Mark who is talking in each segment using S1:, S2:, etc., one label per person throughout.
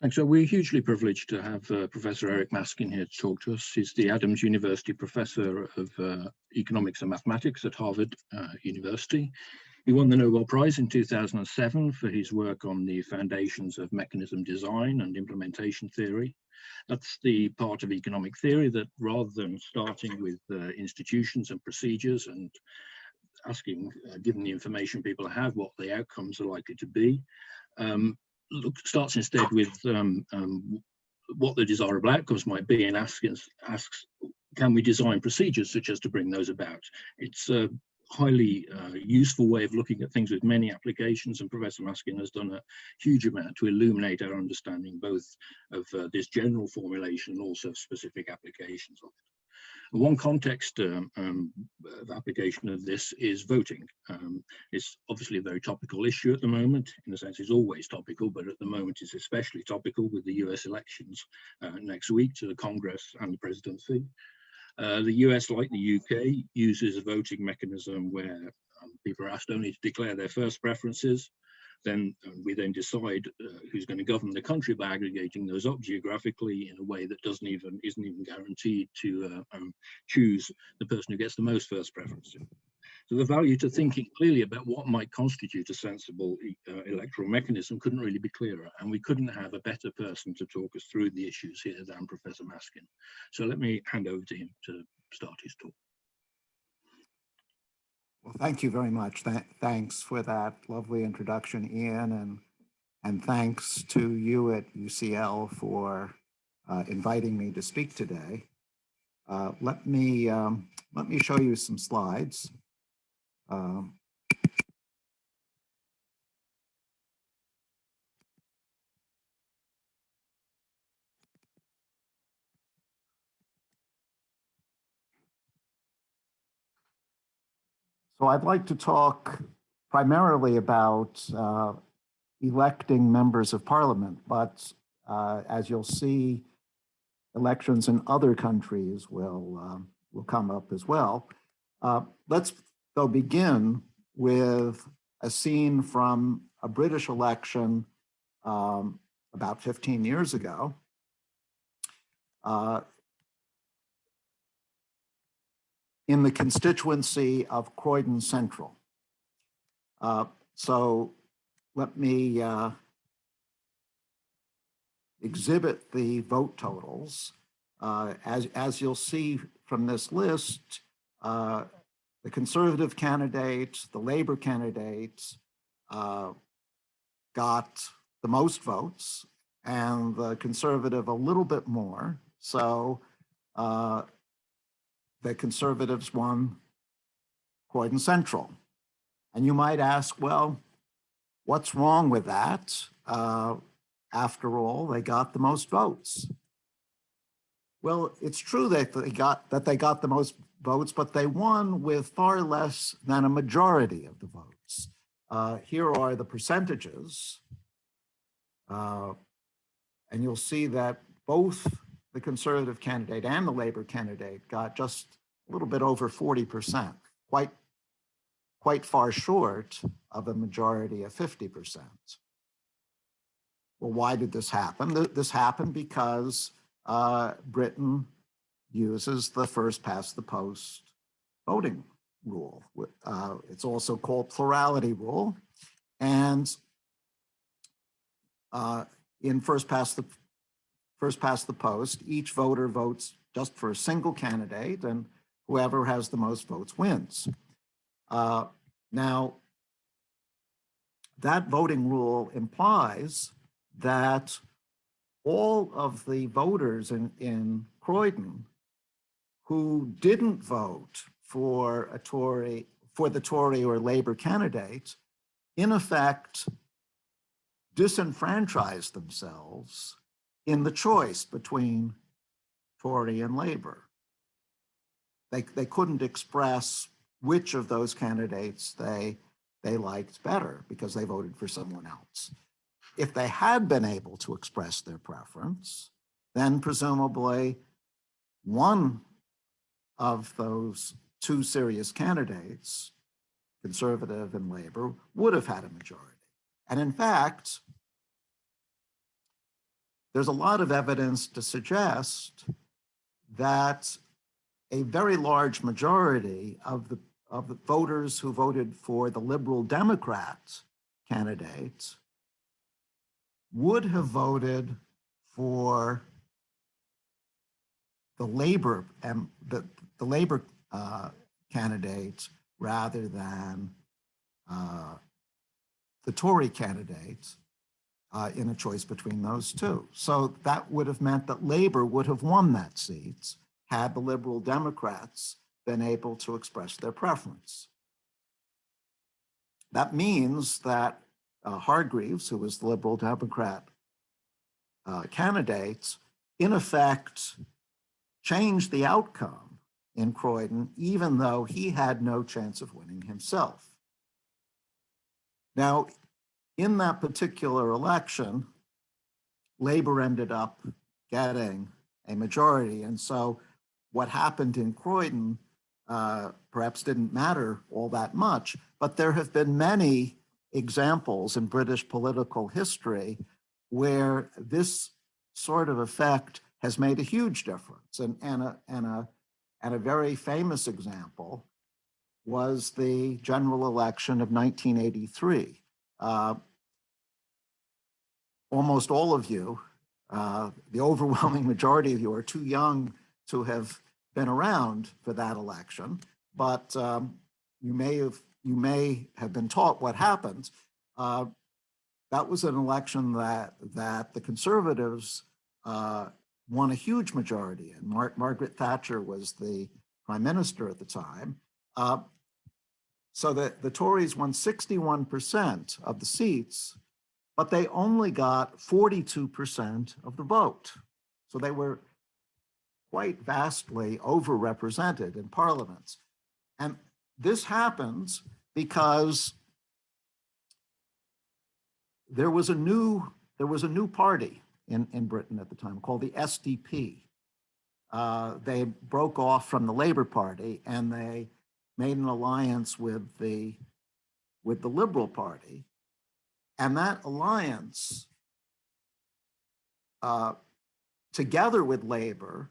S1: Thanks. So we're hugely privileged to have Professor Eric Maskin here to talk to us. He's the Adams University Professor of Economics and Mathematics at Harvard University. He won the Nobel Prize in 2007 for his work on the foundations of mechanism design and implementation theory. That's the part of economic theory that, rather than starting with institutions and procedures and asking, given the information people have, what the outcomes are likely to be, starts instead with what the desirable outcomes might be, and asks, can we design procedures such as to bring those about? It's a highly useful way of looking at things with many applications, and Professor Maskin has done a huge amount to illuminate our understanding both of this general formulation and also specific applications of it. One context of application of this is voting. It's obviously a very topical issue at the moment. In a sense, it's always topical, but at the moment it's especially topical with the US elections next week to the Congress and the presidency. The US, like the UK, uses a voting mechanism where people are asked only to declare their first preferences. Then we then decide who's going to govern the country by aggregating those up geographically in a way that isn't even guaranteed to choose the person who gets the most first preferences. So the value to thinking clearly about what might constitute a sensible electoral mechanism couldn't really be clearer, and we couldn't have a better person to talk us through the issues here than Professor Maskin. So let me hand over to him to start his talk.
S2: Well, thank you very much. Thanks for that lovely introduction, Ian, and thanks to you at UCL for inviting me to speak today. Let me show you some slides. So I'd like to talk primarily about electing members of parliament, but as you'll see, elections in other countries will come up as well. Let's though begin with a scene from a British election about 15 years ago. In the constituency of Croydon Central. So let me exhibit the vote totals. As you'll see from this list, the Conservative candidates, the Labour candidates got the most votes, and the Conservative a little bit more. So the Conservatives won Croydon Central. And you might ask, well, what's wrong with that? After all, they got the most votes. Well, it's true that they got the most votes, but they won with far less than a majority of the votes. Here are the percentages. And you'll see that both the Conservative candidate and the Labour candidate got just a little bit over 40%, quite far short of a majority of 50%. Well, why did this happen? This happened because Britain uses the first past the post voting rule. It's also called plurality rule. And in first past the post, each voter votes just for a single candidate, and whoever has the most votes wins. Now, that voting rule implies that all of the voters in Croydon who didn't vote for the Tory or Labour candidate, in effect, disenfranchised themselves in the choice between Tory and Labour. They couldn't express which of those candidates they liked better because they voted for someone else. If they had been able to express their preference, then presumably one of those two serious candidates, Conservative and Labour, would have had a majority. And in fact, there's a lot of evidence to suggest that a very large majority of the voters who voted for the Liberal Democrat candidates would have voted for the Labor candidates rather than the Tory candidates in a choice between those two. So that would have meant that Labor would have won that seat had the Liberal Democrats been able to express their preference. That means that Hargreaves, who was the Liberal Democrat candidate, in effect changed the outcome in Croydon, even though he had no chance of winning himself. Now, in that particular election, Labor ended up getting a majority, and so what happened in Croydon perhaps didn't matter all that much, but there have been many examples in British political history where this sort of effect has made a huge difference. And a very famous example was the general election of 1983. Almost all of you, the overwhelming majority of you, are too young to have been around for that election, but you may have been taught what happened. That was an election that the Conservatives won a huge majority in. Margaret Thatcher was the prime minister at the time. So the Tories won 61% of the seats, but they only got 42% of the vote. So they were quite vastly overrepresented in parliaments. And this happens because there was a new party in Britain at the time called the SDP. They broke off from the Labour Party and they made an alliance with the Liberal Party. And that alliance, together with Labour,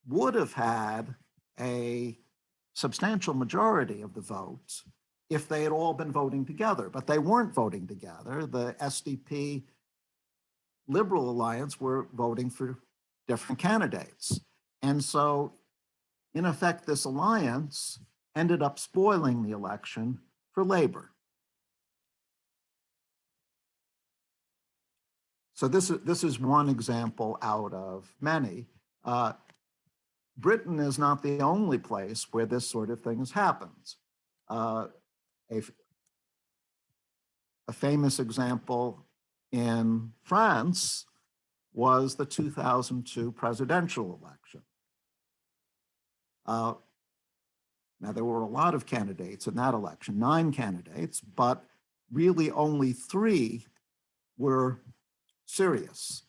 S2: would have had a substantial majority of the votes if they had all been voting together, but they weren't voting together. The SDP Liberal Alliance were voting for different candidates. And so, in effect, this alliance ended up spoiling the election for Labour. So this is one example out of many. Britain is not the only place where this sort of thing happens. A famous example in France was the 2002 presidential election. Now, there were a lot of candidates in that election, 9 candidates, but really only 3 were serious.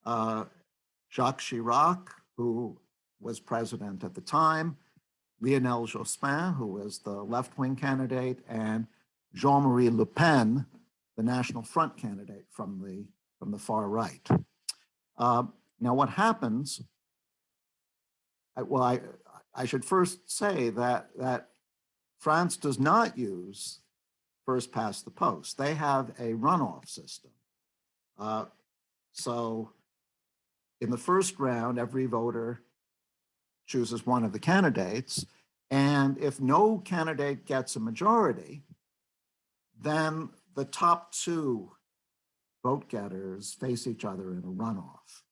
S2: Jacques Chirac, who was president at the time, Lionel Jospin, who was the left-wing candidate, and Jean-Marie Le Pen, the National Front candidate from the far right. Now, what happens? I should first say that France does not use first past the post. They have a runoff system. So, in the first round, every voter chooses one of the candidates, and if no candidate gets a majority, then the top 2 vote getters face each other in a runoff.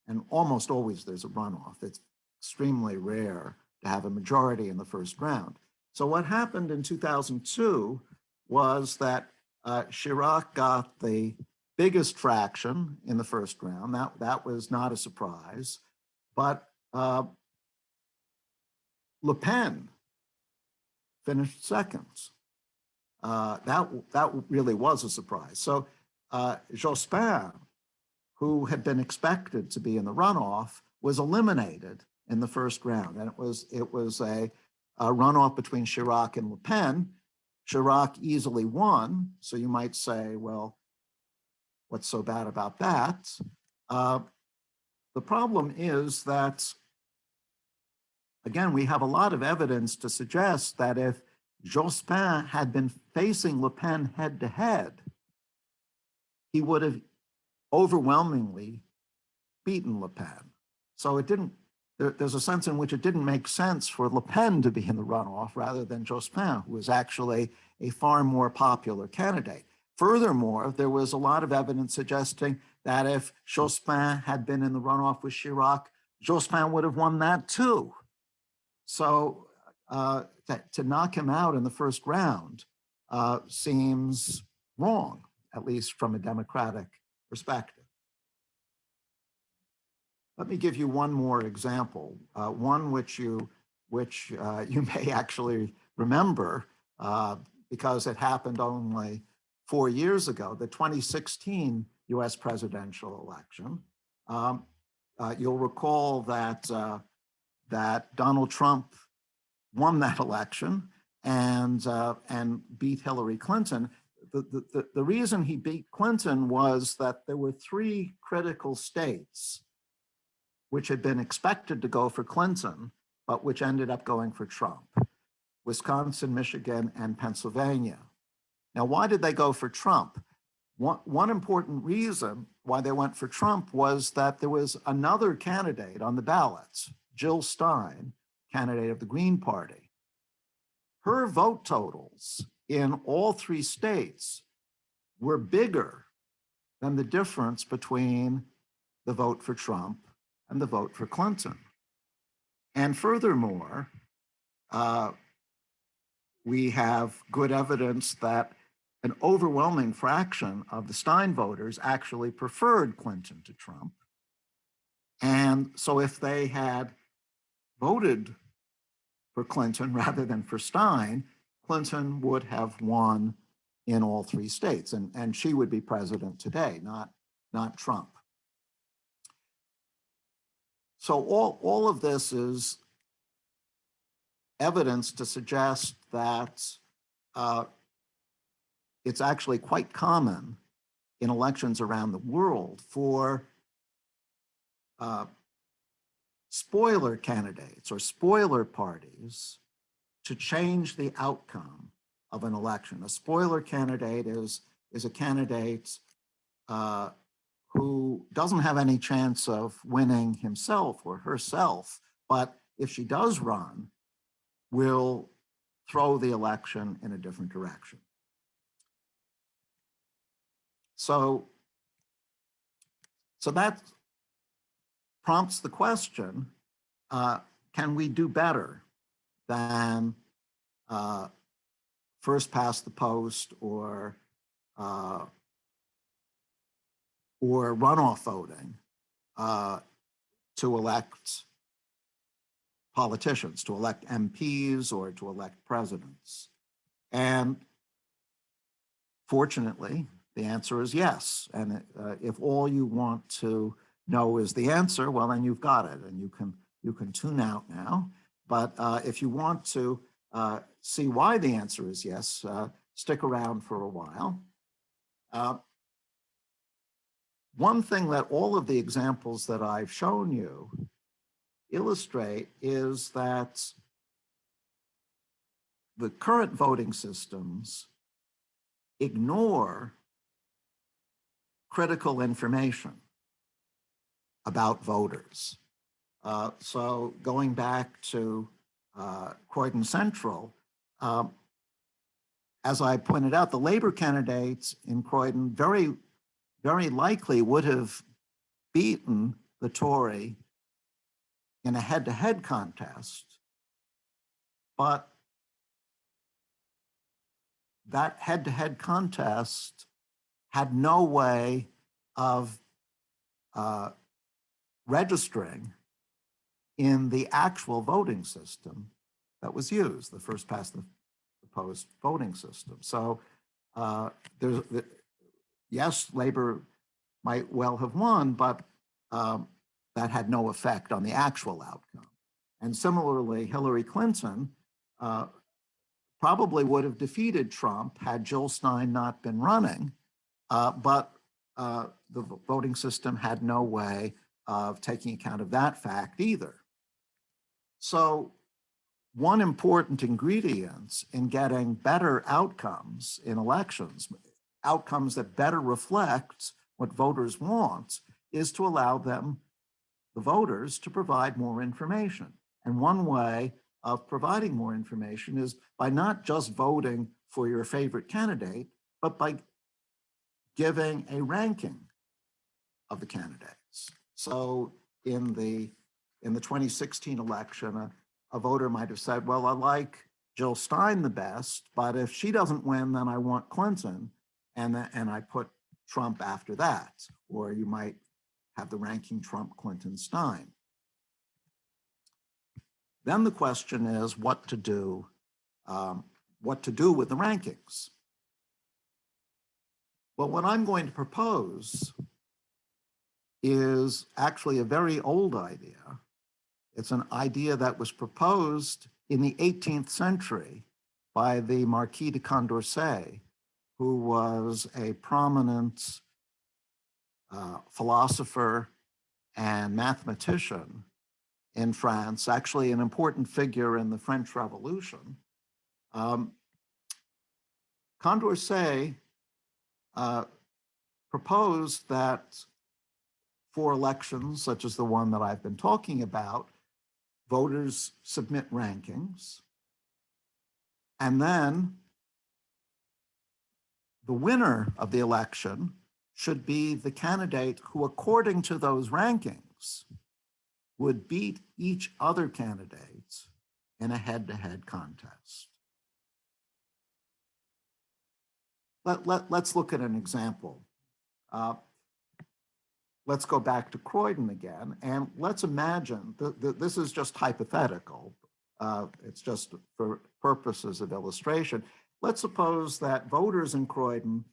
S2: And almost always there's a runoff. It's extremely rare to have a majority in the first round. So what happened in 2002 was that Chirac got the biggest fraction in the first round. That was not a surprise, but Le Pen finished second. That really was a surprise. So Jospin, who had been expected to be in the runoff, was eliminated in the first round, and it was a runoff between Chirac and Le Pen. Chirac easily won. So you might say, well, what's so bad about that? The problem is that, again, we have a lot of evidence to suggest that if Jospin had been facing Le Pen head to head, he would have overwhelmingly beaten Le Pen. So it didn't, there's a sense in which it didn't make sense for Le Pen to be in the runoff rather than Jospin, who was actually a far more popular candidate. Furthermore, there was a lot of evidence suggesting that if Jospin had been in the runoff with Chirac, Jospin would have won that too. So to knock him out in the first round seems wrong, at least from a democratic perspective. Let me give you one more example, one which you may actually remember because it happened only 4 years ago, the 2016 US presidential election. You'll recall that, that Donald Trump won that election and beat Hillary Clinton. The reason he beat Clinton was that there were 3 critical states which had been expected to go for Clinton, but which ended up going for Trump: Wisconsin, Michigan, and Pennsylvania. Now, why did they go for Trump? One important reason why they went for Trump was that there was another candidate on the ballots, Jill Stein, candidate of the Green Party. Her vote totals in all 3 states were bigger than the difference between the vote for Trump and the vote for Clinton. And furthermore, we have good evidence that an overwhelming fraction of the Stein voters actually preferred Clinton to Trump. And so if they had voted for Clinton rather than for Stein, Clinton would have won in all 3 states, and she would be president today, not Trump. So all of this is evidence to suggest that it's actually quite common in elections around the world for spoiler candidates or spoiler parties to change the outcome of an election. A spoiler candidate is a candidate who doesn't have any chance of winning himself or herself, but if she does run, will throw the election in a different direction. So that prompts the question, can we do better than first past the post or runoff voting to elect politicians, to elect MPs or to elect presidents? And fortunately, the answer is yes. And if all you want to know is the answer, well, then you've got it, and you can tune out now. But if you want to see why the answer is yes, stick around for a while. One thing that all of the examples that I've shown you illustrate is that the current voting systems ignore critical information about voters. So going back to Croydon Central, as I pointed out, the Labor candidates in Croydon very likely would have beaten the Tory in a head-to-head contest, but that head-to-head contest had no way of registering in the actual voting system that was used, the first past the post voting system. So yes, Labor might well have won, but that had no effect on the actual outcome. And similarly, Hillary Clinton probably would have defeated Trump had Jill Stein not been running, but the voting system had no way of taking account of that fact either. So one important ingredient in getting better outcomes in elections, outcomes that better reflect what voters want, is to allow them, the voters, to provide more information. And one way of providing more information is by not just voting for your favorite candidate, but by giving a ranking of the candidates. So in the 2016 election, a voter might have said, well, I like Jill Stein the best, but if she doesn't win, then I want Clinton, and I put Trump after that. Or you might have the ranking Trump, Clinton, Stein. Then the question is what to do with the rankings. Well, what I'm going to propose is actually a very old idea. It's an idea that was proposed in the 18th century by the Marquis de Condorcet, who was a prominent philosopher and mathematician in France, actually an important figure in the French Revolution. Condorcet proposed that for elections, such as the one that I've been talking about, voters submit rankings, and then the winner of the election should be the candidate who, according to those rankings, would beat each other candidate in a head-to-head contest. Let's look at an example. Let's go back to Croydon again, and let's imagine, this is just hypothetical, it's just for purposes of illustration. Let's suppose that voters in Croydon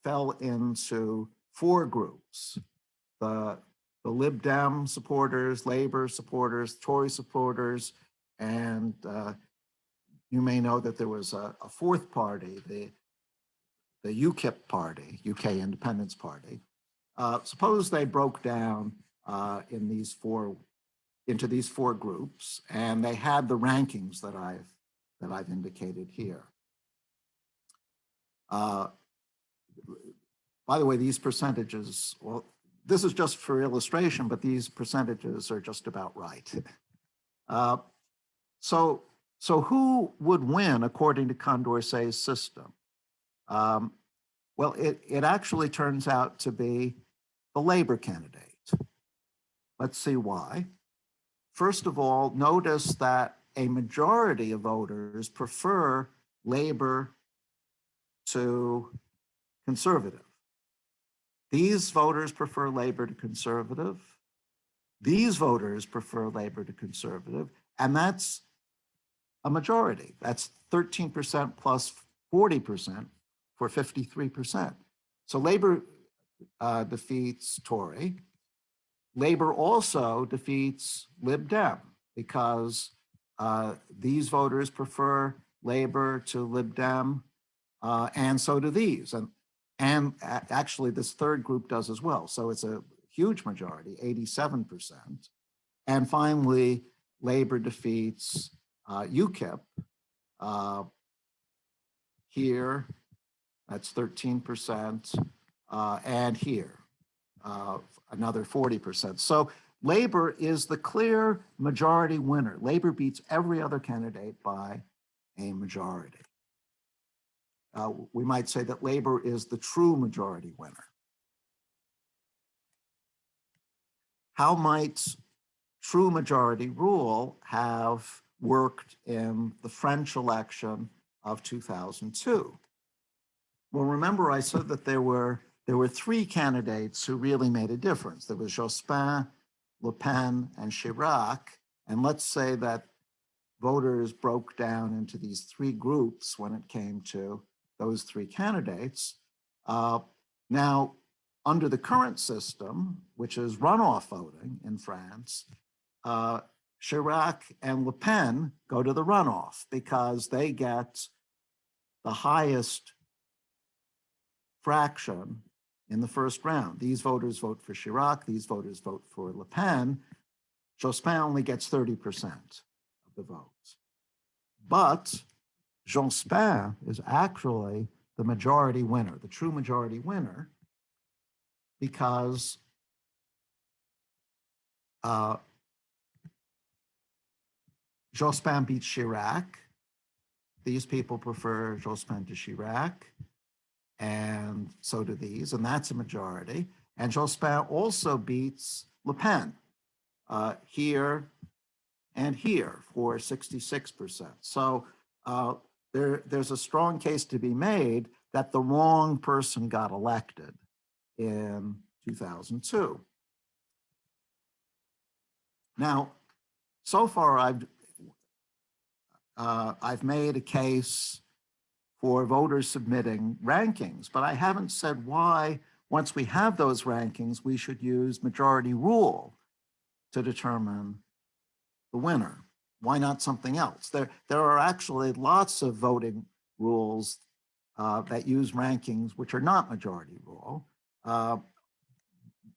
S2: fell into 4 groups: the Lib Dem supporters, Labor supporters, Tory supporters, and you may know that there was a 4th party, the UKIP party, UK Independence Party. Suppose they broke down into these 4 groups, and they had the rankings that I've indicated here. By the way, these percentages, well, this is just for illustration, but these percentages are just about right. So who would win according to Condorcet's system? Well, it actually turns out to be the Labor candidate. Let's see why. First of all, notice that a majority of voters prefer Labor to Conservative. These voters prefer Labor to Conservative. These voters prefer Labor to Conservative, and that's a majority. That's 13% plus 40% for 53%. So Labor defeats Tory. Labor also defeats Lib Dem because these voters prefer Labor to Lib Dem, and so do these. And actually this 3rd group does as well. So it's a huge majority, 87%. And finally, Labor defeats UKIP here, that's 13%, and here, another 40%. So Labor is the clear majority winner. Labor beats every other candidate by a majority. We might say that Labor is the true majority winner. How might true majority rule have worked in the French election of 2002? Well, remember I said that there were 3 candidates who really made a difference. There was Jospin, Le Pen, and Chirac. And let's say that voters broke down into these 3 groups when it came to those 3 candidates. Now, under the current system, which is runoff voting in France, Chirac and Le Pen go to the runoff because they get the highest fraction in the first round. These voters vote for Chirac, these voters vote for Le Pen. Jospin only gets 30% of the votes. But Jospin is actually the majority winner, the true majority winner, because Jospin beats Chirac. These people prefer Jospin to Chirac, and so do these, and that's a majority. And Jospin also beats Le Pen here and here for 66%. So there's a strong case to be made that the wrong person got elected in 2002. Now, so far I've made a case for voters submitting rankings, but I haven't said why, once we have those rankings, we should use majority rule to determine the winner. Why not something else? There are actually lots of voting rules that use rankings which are not majority rule.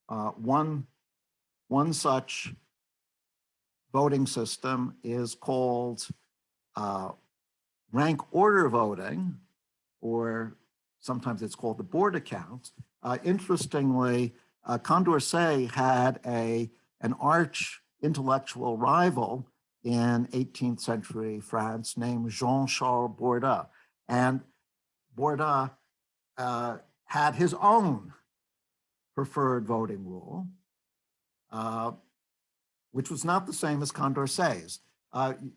S2: One such voting system is called rank order voting, or sometimes it's called the board account. Interestingly, Condorcet had an arch intellectual rival in 18th century France named Jean-Charles Bourda. And Bourda had his own preferred voting rule, which was not the same as Condorcet's.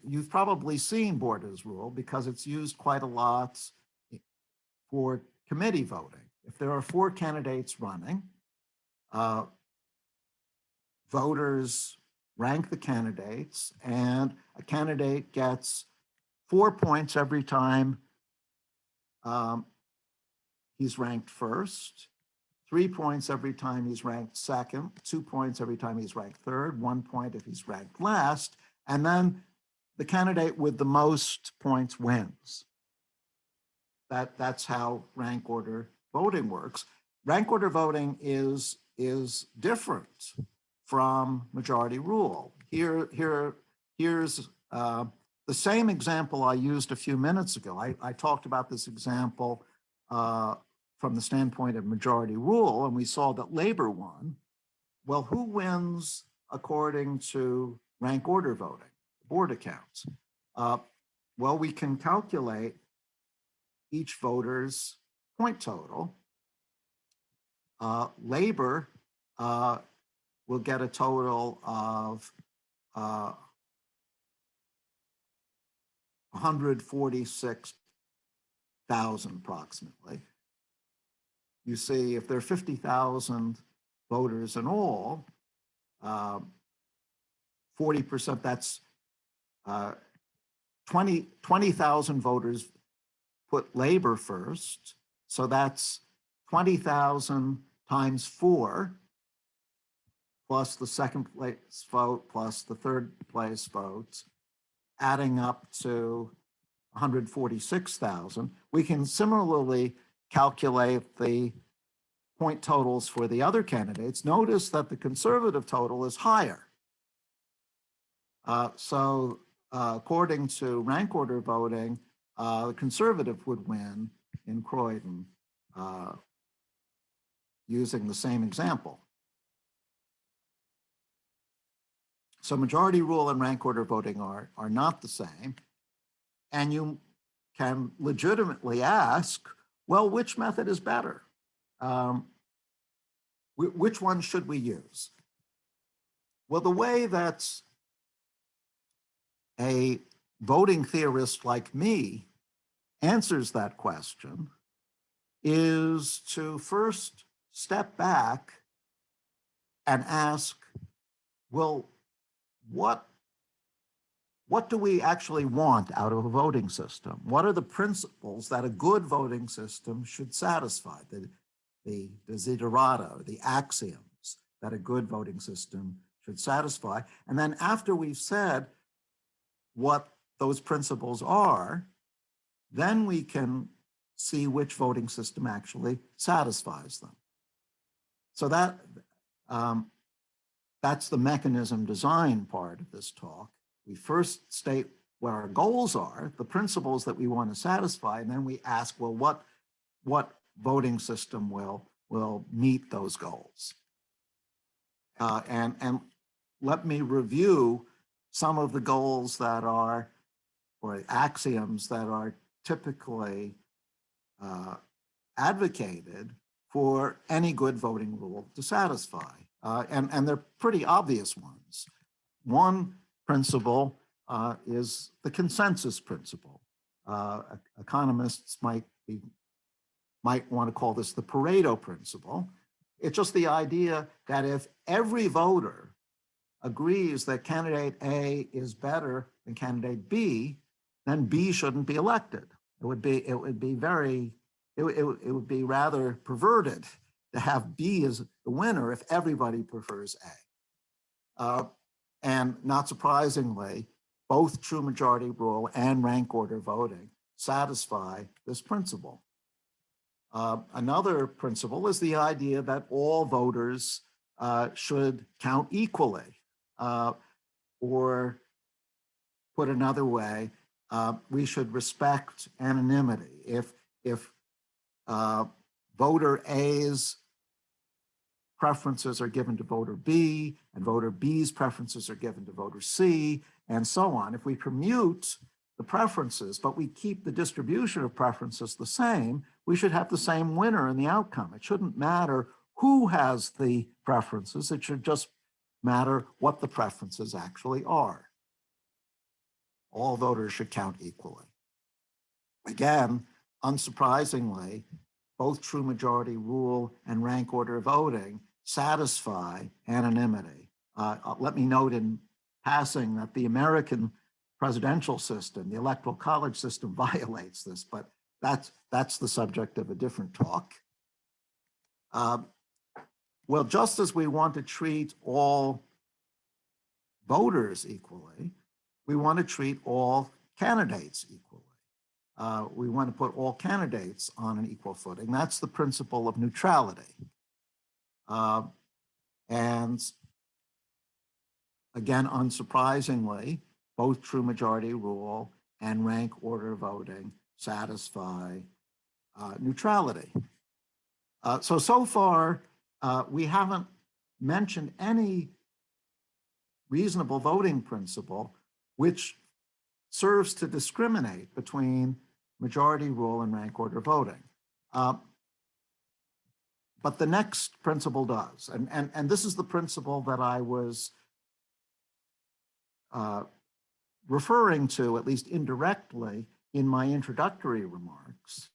S2: You've probably seen Bourda's rule because it's used quite a lot for committee voting. If there are 4 candidates running, voters rank the candidates, and a candidate gets 4 points every time he's ranked first, 3 points every time he's ranked second, 2 points every time he's ranked third, 1 point if he's ranked last, and then the candidate with the most points wins. That's how rank order voting works. Rank order voting is different from majority rule. Here's the same example I used a few minutes ago. I talked about this example from the standpoint of majority rule, and we saw that Labor won. Well, who wins according to rank order voting, board accounts? Well, we can calculate each voter's point total. Labor will get a total of 146,000 approximately. You see, if there are 50,000 voters in all, 40%, that's 20,000 voters put Labor first. So that's 20,000 times 4, plus the second place vote, plus the third place votes, adding up to 146,000. We can similarly calculate the point totals for the other candidates. Notice that the conservative total is higher. So according to rank order voting, the conservative would win in Croydon using the same example. So majority rule and rank order voting are not the same. And you can legitimately ask, well, which method is better? Which one should we use? Well, the way that a voting theorist like me answers that question is to first step back and ask, well, what do we actually want out of a voting system? What are the principles that a good voting system should satisfy? The desiderata, the axioms that a good voting system should satisfy. And then after we've said what those principles are, then we can see which voting system actually satisfies them. So that's the mechanism design part of this talk. We first state what our goals are, the principles that we want to satisfy, and then we ask, well, what voting system will meet those goals? And let me review some of the goals that are, or axioms that are typically advocated for any good voting rule to satisfy. And they're pretty obvious ones. One principle is the consensus principle. Economists might want to call this the Pareto principle. It's just the idea that if every voter agrees that candidate A is better than candidate B, then B shouldn't be elected. It would be rather perverted to have B as the winner if everybody prefers A. And not surprisingly, both true majority rule and rank order voting satisfy this principle. Another principle is the idea that all voters should count equally, or put another way, we should respect anonymity. If voter A's preferences are given to voter B, and voter B's preferences are given to voter C, and so on. If we commute the preferences, but we keep the distribution of preferences the same, we should have the same winner in the outcome. It shouldn't matter who has the preferences, it should just matter what the preferences actually are. All voters should count equally. Again, unsurprisingly, both true majority rule and rank order voting satisfy anonymity. Let me note in passing that the American presidential system, the electoral college system, violates this, but that's the subject of a different talk. Well, just as we want to treat all voters equally, we want to treat all candidates equally. We want to put all candidates on an equal footing. That's the principle of neutrality. And again, unsurprisingly, both true majority rule and rank order voting satisfy neutrality. So far, we haven't mentioned any reasonable voting principle which serves to discriminate between majority rule and rank order voting. But the next principle does. And this is the principle that I was referring to, at least indirectly, in my introductory remarks.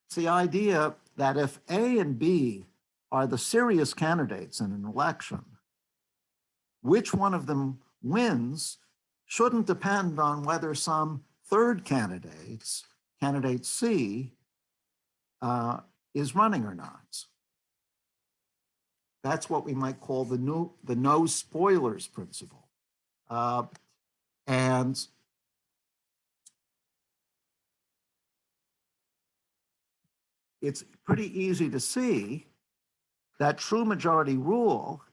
S2: It's the idea that if A and B are the serious candidates in an election, which one of them wins shouldn't depend on whether some third candidate, candidate C, is running or not. That's what we might call the no spoilers principle. And it's pretty easy to see that true majority rule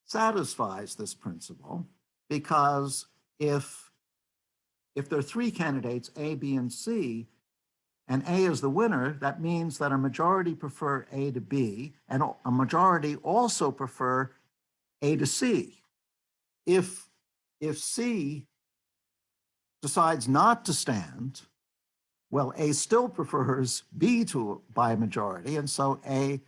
S2: satisfies this principle, because if there are three candidates, A, B, and C, and A is the winner, that means that a majority prefer A to B, and a majority also prefer A to C. If C decides not to stand, well, A still prefers B by a majority, and so A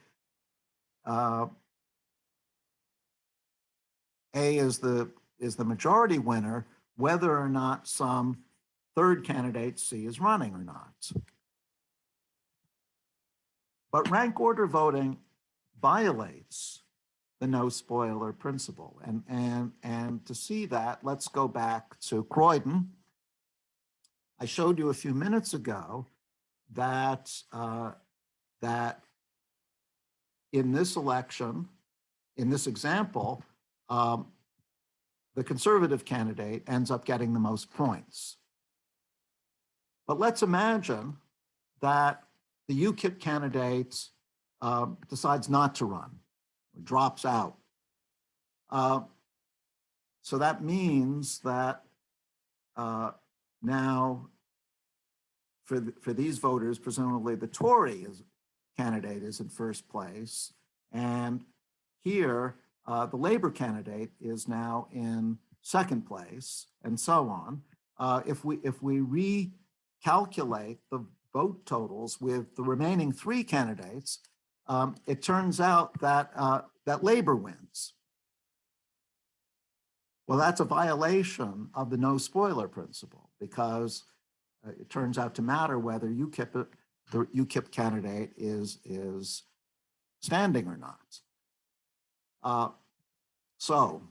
S2: is the majority winner, whether or not some third candidate C is running or not. But rank order voting violates the no spoiler principle. And to see that, let's go back to Croydon. I showed you a few minutes ago that, that in this election, in this example, the conservative candidate ends up getting the most points. But let's imagine that the UKIP candidate decides not to run, or drops out. So that means that now for these voters, presumably the Tory candidate is in first place. And here, the Labour candidate is now in second place, and so on. If we recalculate the vote totals with the remaining three candidates, it turns out that that Labour wins. Well, that's a violation of the no spoiler principle, because it turns out to matter whether the UKIP candidate is standing or not. So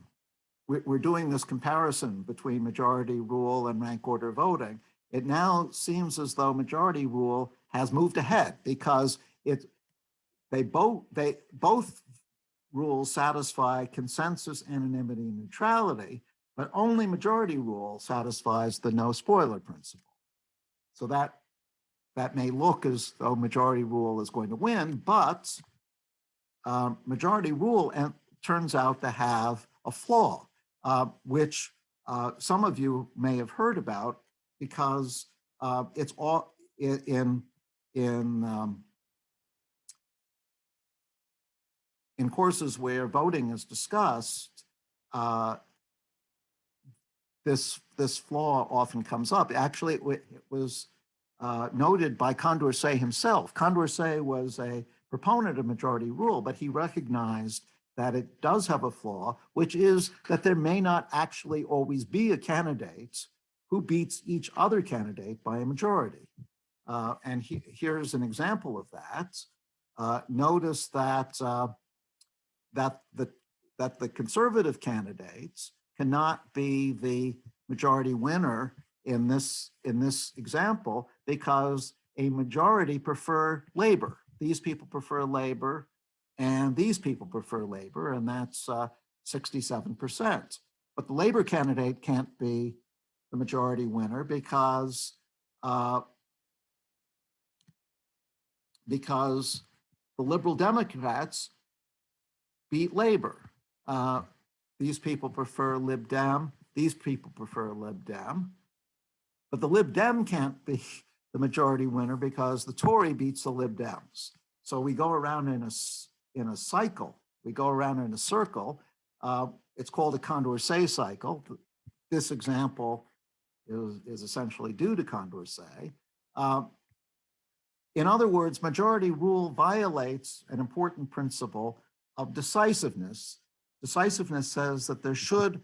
S2: we're doing this comparison between majority rule and rank order voting. It now seems as though majority rule has moved ahead, because both rules satisfy consensus, anonymity, and neutrality, but only majority rule satisfies the no spoiler principle. So that may look as though majority rule is going to win, but majority rule turns out to have a flaw, which some of you may have heard about, because it's all in courses where voting is discussed. This flaw often comes up. Actually, it was noted by Condorcet himself. Condorcet was a proponent of majority rule, but he recognized that it does have a flaw, which is that there may not actually always be a candidate who beats each other candidate by a majority. And here's an example of that. Notice that the conservative candidates cannot be the majority winner in this example, because a majority prefer Labor. These people prefer Labor, and these people prefer Labor, and that's 67%. But the Labor candidate can't be the majority winner because the Liberal Democrats beat Labor. These people prefer Lib Dem, these people prefer Lib Dem, but the Lib Dem can't be the majority winner because the Tory beats the Lib Dems. So we go around in a cycle, we go around in a circle. It's called a Condorcet cycle. This example is essentially due to Condorcet. In other words, majority rule violates an important principle of decisiveness. Decisiveness says that there should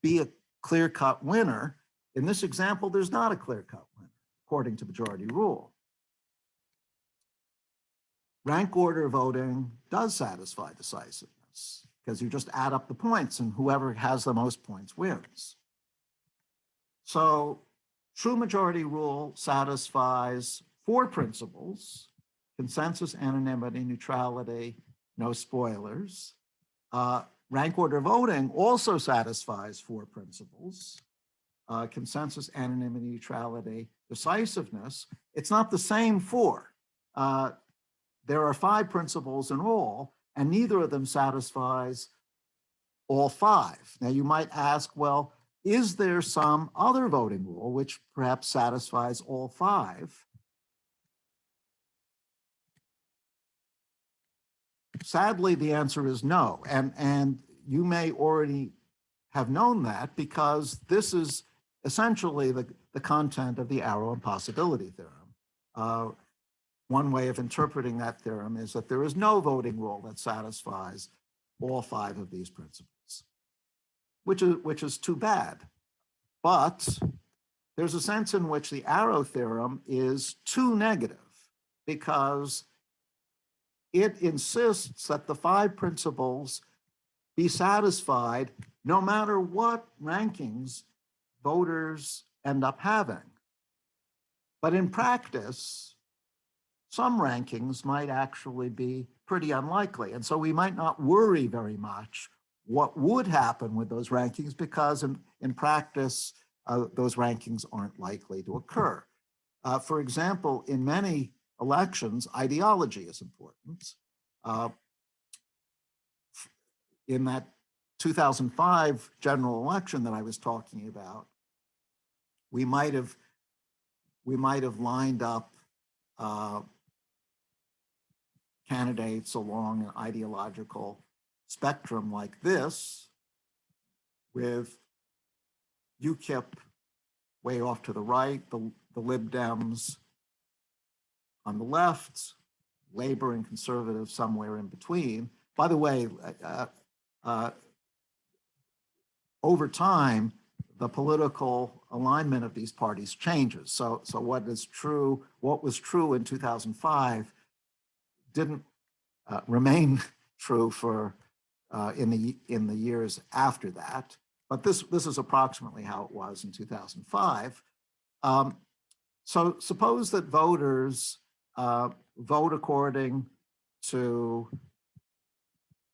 S2: be a clear-cut winner. In this example, there's not a clear-cut winner, according to majority rule. Rank order voting does satisfy decisiveness, because you just add up the points, and whoever has the most points wins. So true majority rule satisfies four principles: consensus, anonymity, neutrality, no spoilers. Rank order voting also satisfies four principles: consensus, anonymity, neutrality, decisiveness. It's not the same four. There are five principles in all, and neither of them satisfies all five. Now you might ask, well, is there some other voting rule which perhaps satisfies all five? Sadly, the answer is no. And you may already have known that, because this is essentially the content of the arrow impossibility theorem. One way of interpreting that theorem is that there is no voting rule that satisfies all five of these principles, which is too bad. But there's a sense in which the arrow theorem is too negative, because it insists that the five principles be satisfied no matter what rankings voters end up having. But in practice, some rankings might actually be pretty unlikely. And so we might not worry very much what would happen with those rankings, because in practice, those rankings aren't likely to occur. For example, in many elections, ideology is important. In that 2005 general election that I was talking about, we might have lined up candidates along an ideological spectrum like this, with UKIP way off to the right, the Lib Dems on the left, Labor and Conservative somewhere in between. By the way, over time, the political alignment of these parties changes. So what was true in 2005 didn't remain true for in the years after that. But this is approximately how it was in 2005. So suppose that voters vote according to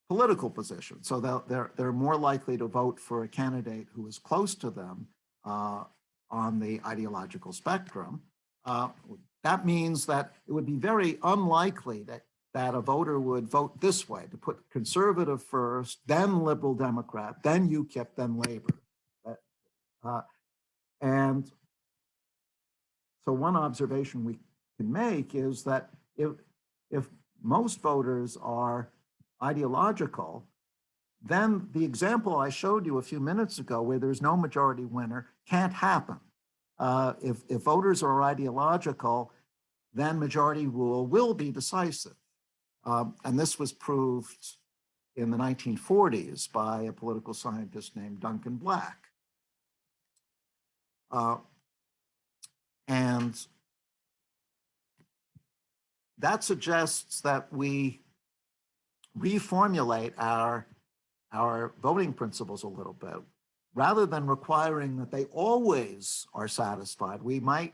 S2: political position. So they're more likely to vote for a candidate who is close to them on the ideological spectrum. That means that it would be very unlikely that a voter would vote this way, to put conservative first, then liberal Democrat, then UKIP, then Labor. And so one observation we can make is that if most voters are ideological, then the example I showed you a few minutes ago, where there's no majority winner, can't happen. If voters are ideological, then majority rule will be decisive. And this was proved in the 1940s by a political scientist named Duncan Black. And that suggests that we reformulate our voting principles a little bit. Rather than requiring that they always are satisfied, we might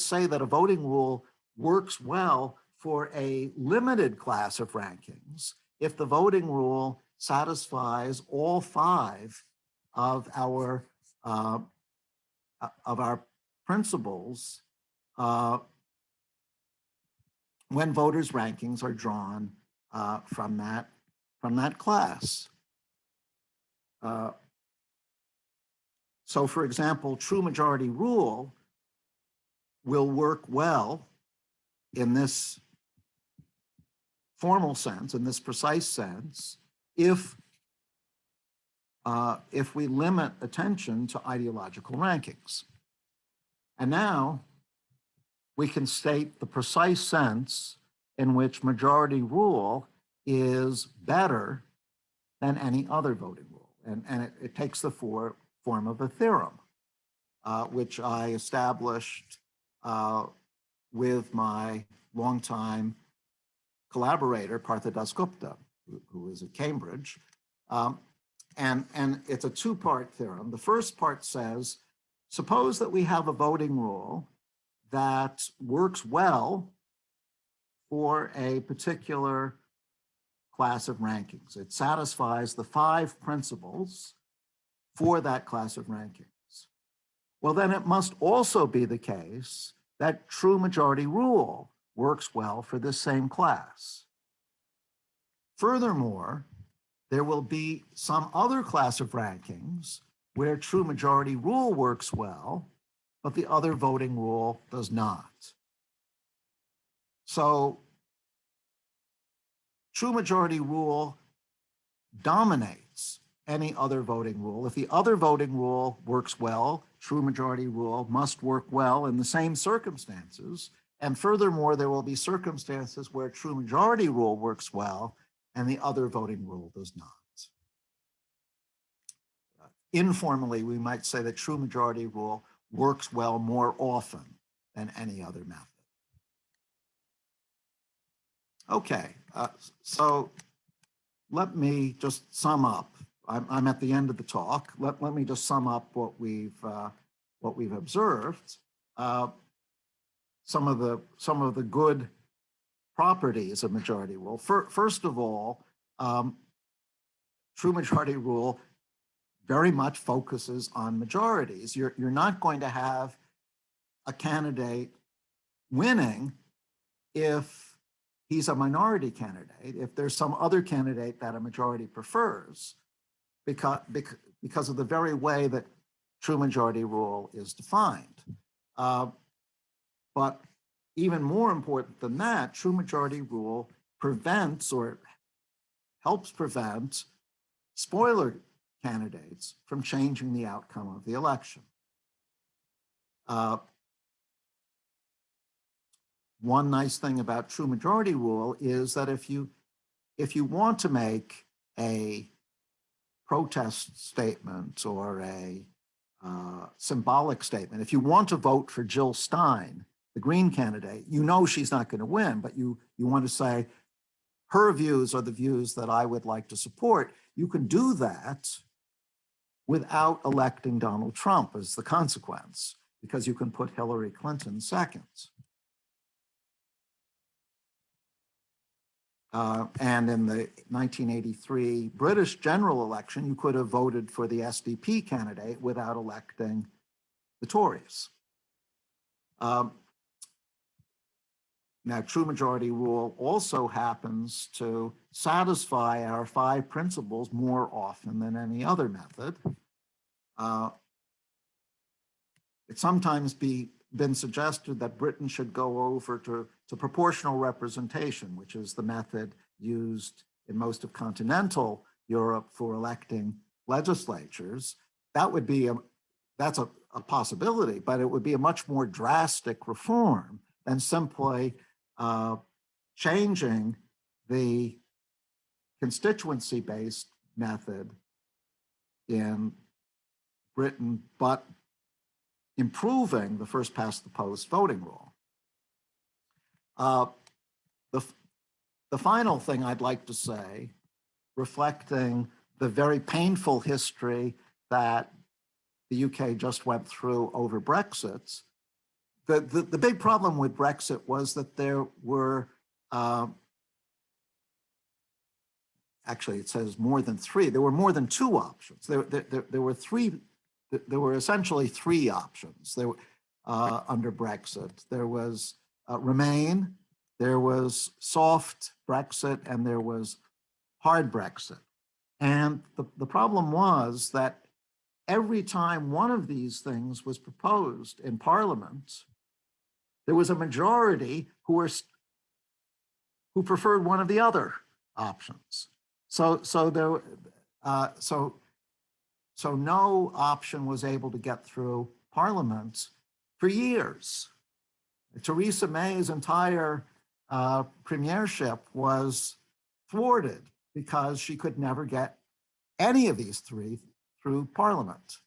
S2: say that a voting rule works well for a limited class of rankings if the voting rule satisfies all 5 of our principles when voters' rankings are drawn from that class. So, for example, true majority rule will work well in this formal sense, in this precise sense, if we limit attention to ideological rankings. And now we can state the precise sense in which majority rule is better than any other voting rule. And it takes the form of a theorem, which I established with my longtime collaborator, Partha Dasgupta, who is at Cambridge. And it's a 2-part theorem. The first part says, suppose that we have a voting rule that works well for a particular class of rankings. It satisfies the 5 principles for that class of rankings. Well, then it must also be the case that true majority rule works well for this same class. Furthermore, there will be some other class of rankings where true majority rule works well, but the other voting rule does not. So true majority rule dominates any other voting rule. If the other voting rule works well, true majority rule must work well in the same circumstances. And furthermore, there will be circumstances where true majority rule works well and the other voting rule does not. Informally, we might say that true majority rule works well more often than any other method. Okay, so let me just sum up. I'm at the end of the talk. Let me just sum up what we've observed. Some of the good properties of majority rule. First of all, true majority rule very much focuses on majorities. You're not going to have a candidate winning if he's a minority candidate, if there's some other candidate that a majority prefers, because of the very way that true majority rule is defined. But even more important than that, true majority rule prevents or helps prevent spoiler candidates from changing the outcome of the election. One nice thing about true majority rule is that if you want to make a protest statement or a symbolic statement, if you want to vote for Jill Stein, the Green candidate, you know she's not going to win, but you want to say her views are the views that I would like to support, you can do that without electing Donald Trump as the consequence, because you can put Hillary Clinton second. And in the 1983 British general election, you could have voted for the SDP candidate without electing the Tories. Now, true majority rule also happens to satisfy our 5 principles more often than any other method. It's sometimes been suggested that Britain should go over to proportional representation, which is the method used in most of continental Europe for electing legislatures. That's a possibility, but it would be a much more drastic reform than simply changing the constituency-based method in Britain, but improving the first past the post voting rule. The final thing I'd like to say, reflecting the very painful history that the UK just went through over Brexit, the big problem with Brexit was that there were, actually it says more than 3, there were more than 2 options. There were essentially 3 options under Brexit. There was Remain, there was soft Brexit, and there was hard Brexit. And the problem was that every time one of these things was proposed in Parliament, there was a majority who preferred one of the other options. So no option was able to get through Parliament for years. Theresa May's entire premiership was thwarted because she could never get any of these 3 through Parliament.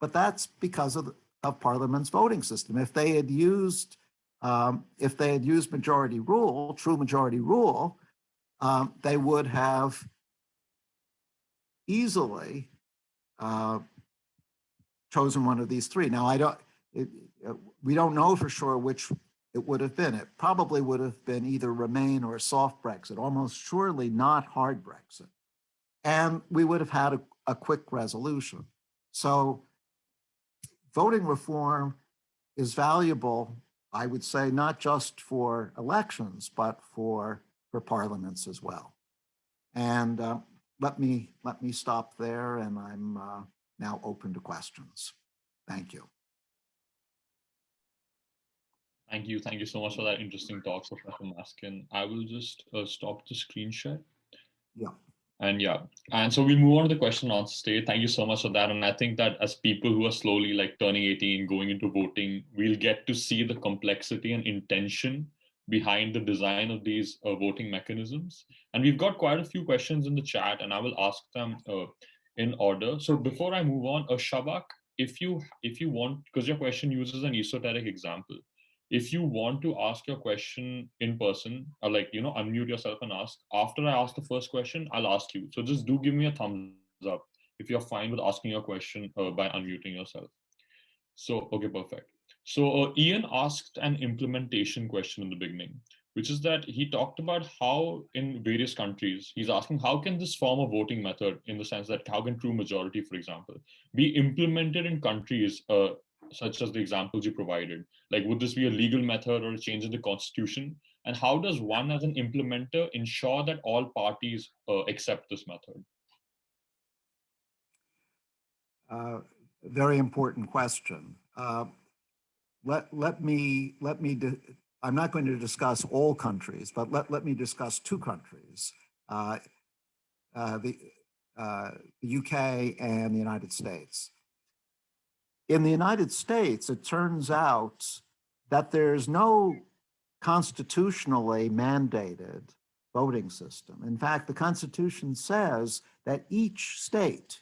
S2: But that's because of Parliament's voting system. If they had used majority rule, true majority rule, they would have easily chosen one of these 3. Now, we don't know for sure which it would have been. It probably would have been either Remain or soft Brexit, almost surely not hard Brexit. And we would have had a quick resolution. So voting reform is valuable, I would say, not just for elections, but for parliaments as well. And let me stop there, and I'm now open to questions. Thank you.
S3: Thank you. Thank you so much for that interesting talk, Professor Maskin. I will just stop the screen share.
S2: Yeah.
S3: And so we move on to the question and answer stage. Thank you so much for that. And I think that as people who are slowly like turning 18, going into voting, we'll get to see the complexity and intention behind the design of these voting mechanisms. And we've got quite a few questions in the chat, and I will ask them in order. So before I move on, Shabak, if you want, because your question uses an esoteric example, if you want to ask your question in person, or unmute yourself and ask, after I ask the first question, I'll ask you. So just do give me a thumbs up if you're fine with asking your question by unmuting yourself. So, okay, perfect. So Ian asked an implementation question in the beginning. which is that he talked about how in various countries, he's asking how can this form of voting method, in the sense that how can true majority, for example, be implemented in countries such as the examples you provided? Like, would this be a legal method or a change in the constitution? And how does one as an implementer ensure that all parties accept this method?
S2: Very important question. Let me I'm not going to discuss all countries, but let me discuss two countries, the UK and the United States. In the United States, it turns out that there's no constitutionally mandated voting system. In fact, the Constitution says that each state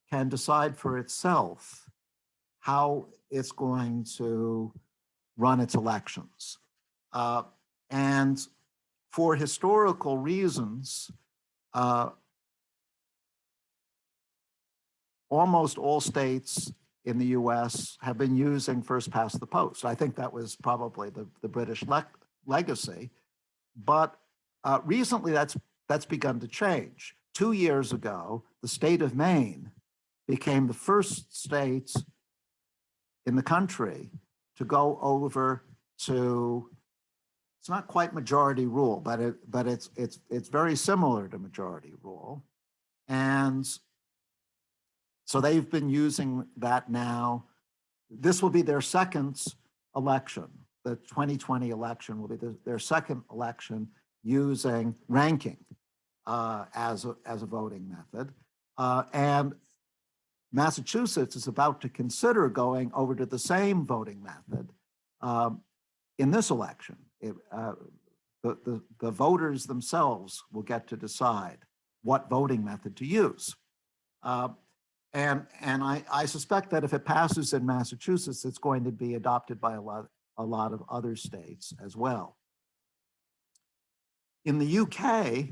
S2: can decide for itself how it's going to run its elections. And for historical reasons, almost all states in the US have been using first past the post. I think that was probably the British legacy, but recently that's begun to change. 2 years ago, the state of Maine became the first state in the country to go over to, it's not quite majority rule, but it's very similar to majority rule. And so they've been using that now. This will be their second election. The 2020 election will be their second election using ranking as a voting method. And Massachusetts is about to consider going over to the same voting method in this election. The voters themselves will get to decide what voting method to use. And I suspect that if it passes in Massachusetts, it's going to be adopted by a lot of other states as well. In the UK,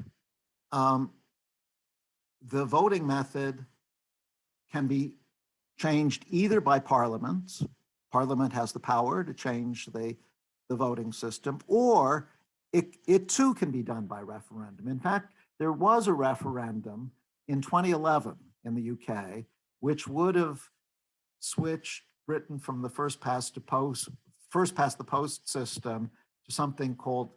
S2: the voting method can be changed either by Parliament. Parliament has the power to change the voting system, or it too can be done by referendum. In fact, there was a referendum in 2011 in the UK, which would have switched Britain from the first past the post system to something called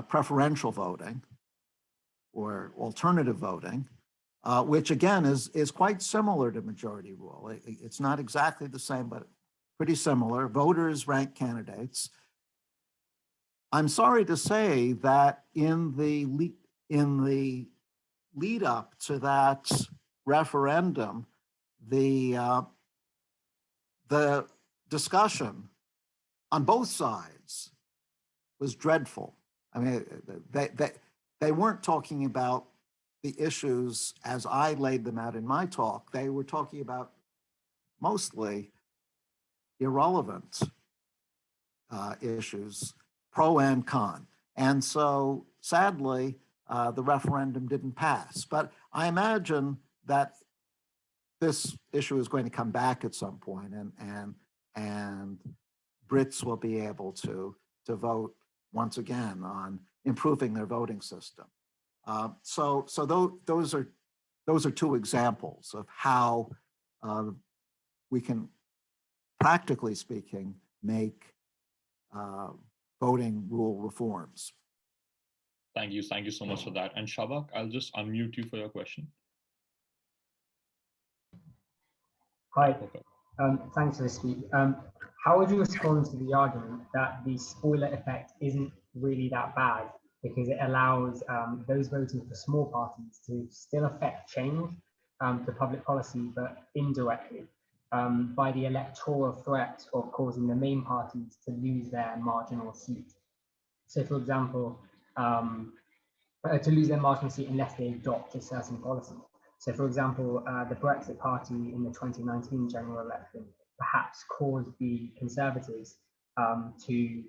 S2: preferential voting or alternative voting, which again is quite similar to majority rule. It's not exactly the same, but pretty similar. Voters rank candidates. I'm sorry to say that in the lead up to that referendum, the discussion on both sides was dreadful. I mean, they weren't talking about the issues as I laid them out in my talk. They were talking about mostly irrelevant issues, pro and con. And so sadly, the referendum didn't pass. But I imagine that this issue is going to come back at some point, and Brits will be able to vote once again on improving their voting system. So those are two examples of how we can, practically speaking, make voting rule reforms.
S3: Thank you so much for that. And Shabak, I'll just unmute you for your question.
S4: Hi, thanks for the speech. How would you respond to the argument that the spoiler effect isn't really that bad because it allows those voting for small parties to still affect change to public policy, but indirectly by the electoral threat of causing the main parties to lose their marginal seat? So, for example, to lose their marginal seat unless they adopt a certain policy. So, for example, the Brexit Party in the 2019 general election perhaps caused the Conservatives to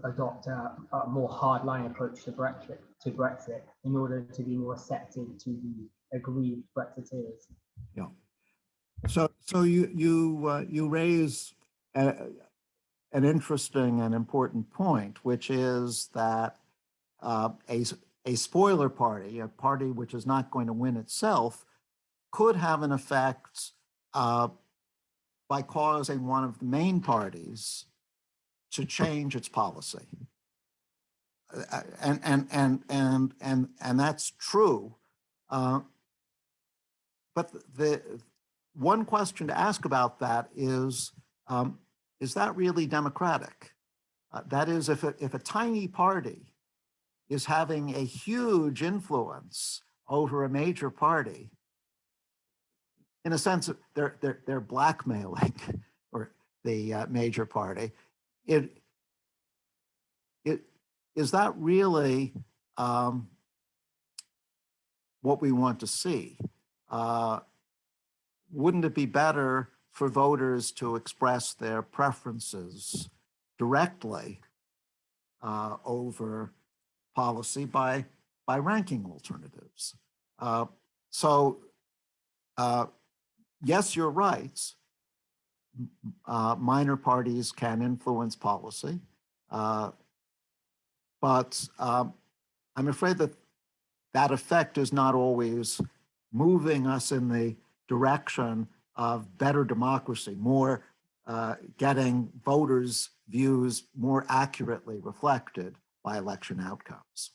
S4: adopt a more hardline approach to Brexit in order to be more receptive to the aggrieved Brexiteers.
S2: Yeah. So you raise an interesting and important point, which is that a spoiler party, a party which is not going to win itself, could have an effect by causing one of the main parties to change its policy. And that's true. But the one question to ask about that is that really democratic? That is, if a tiny party is having a huge influence over a major party, in a sense, they're blackmailing or the major party. Is that really what we want to see? Wouldn't it be better for voters to express their preferences directly over policy by ranking alternatives? Yes, you're right. Minor parties can influence policy, but I'm afraid that effect is not always moving us in the direction of better democracy, more getting voters' views more accurately reflected by election outcomes.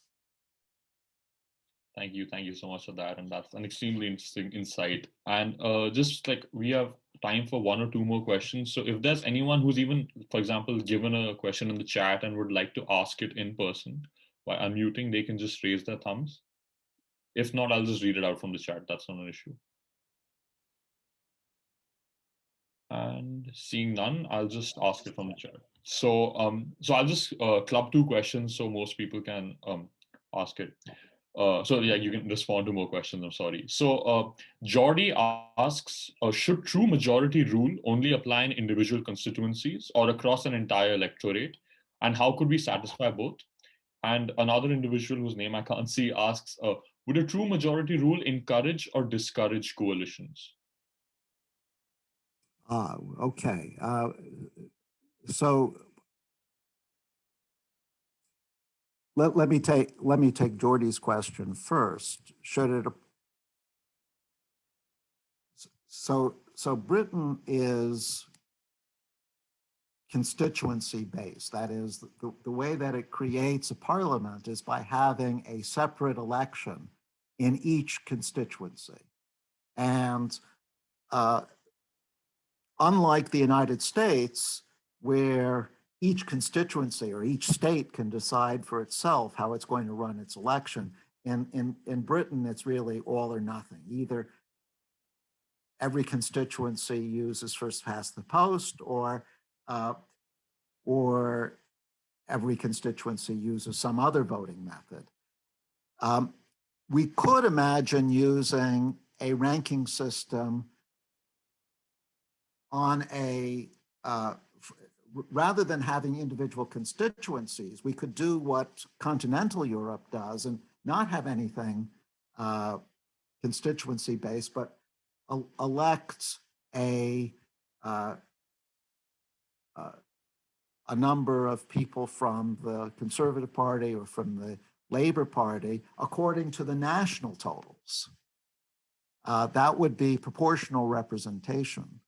S3: Thank you so much for that, and that's an extremely interesting insight. And just like we have time for one or two more questions, so if there's anyone who's even, for example, given a question in the chat and would like to ask it in person by unmuting, they can just raise their thumbs. If not, I'll just read it out from the chat. That's not an issue. And seeing none, I'll just ask it from the chat. So I'll just club two questions so most people can ask it. So yeah, you can respond to more questions, I'm sorry. So Jordi asks, should true majority rule only apply in individual constituencies or across an entire electorate? And how could we satisfy both? And another individual whose name I can't see asks, would a true majority rule encourage or discourage coalitions?
S2: Okay. So let me take Jordi's question first. Should it? So Britain is constituency based. That is, the way that it creates a parliament is by having a separate election in each constituency. And unlike the United States, where each constituency or each state can decide for itself how it's going to run its election, in Britain, it's really all or nothing. Either every constituency uses first past the post, or every constituency uses some other voting method. We could imagine using a ranking system on a, rather than having individual constituencies, we could do what continental Europe does and not have anything constituency based, but elect a number of people from the Conservative Party or from the Labour Party according to the national totals. That would be proportional representation.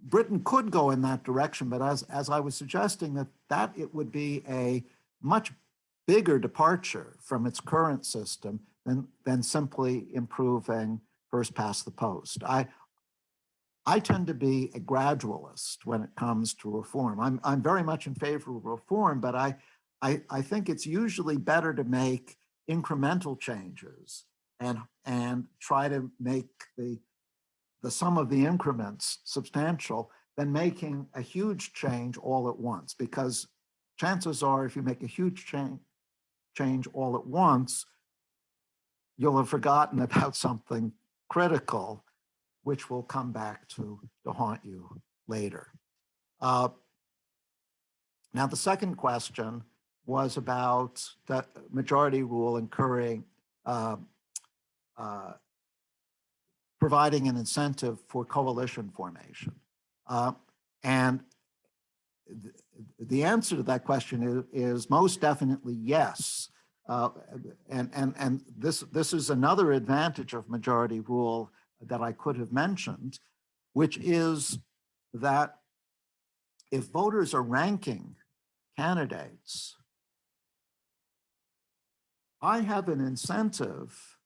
S2: Britain could go in that direction, but as I was suggesting, that it would be a much bigger departure from its current system than simply improving first past the post. I tend to be a gradualist when it comes to reform. I'm very much in favor of reform, but I think it's usually better to make incremental changes and try to make the sum of the increments substantial than making a huge change all at once, because chances are if you make a huge change all at once, you'll have forgotten about something critical, which will come back to haunt you later. Now, the second question was about the majority rule incurring providing an incentive for coalition formation. And the answer to that question is most definitely yes. And this is another advantage of majority rule that I could have mentioned, which is that if voters are ranking candidates, I have an incentive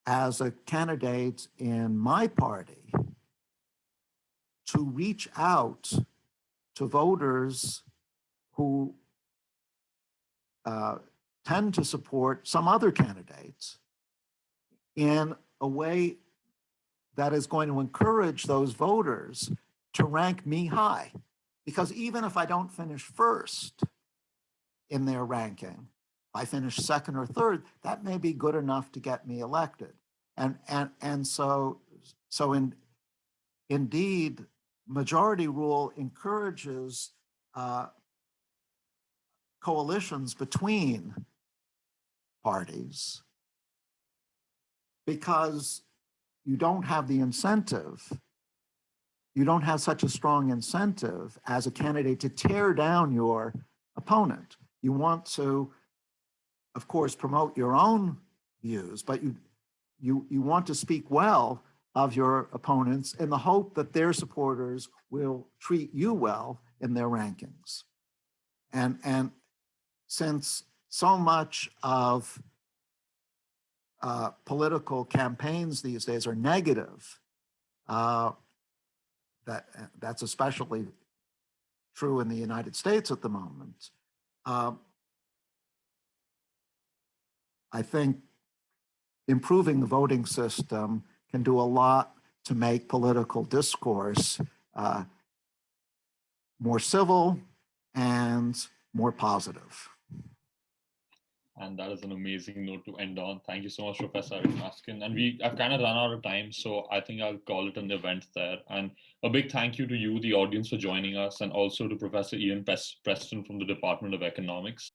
S2: as a candidate in my party to reach out to voters who tend to support some other candidates in a way that is going to encourage those voters to rank me high. Because even if I don't finish first in their ranking, I finish second or third, that may be good enough to get me elected. And so indeed, majority rule encourages coalitions between parties because you don't have the incentive, you don't have such a strong incentive as a candidate to tear down your opponent. You want to, of course, promote your own views, but you want to speak well of your opponents in the hope that their supporters will treat you well in their rankings. And since so much of political campaigns these days are negative, that's especially true in the United States at the moment. I think improving the voting system can do a lot to make political discourse more civil and more positive.
S3: And that is an amazing note to end on. Thank you so much, Professor Eric Maskin. And I've kind of run out of time, so I think I'll call it an event there. And a big thank you to you, the audience, for joining us, and also to Professor Ian Preston from the Department of Economics.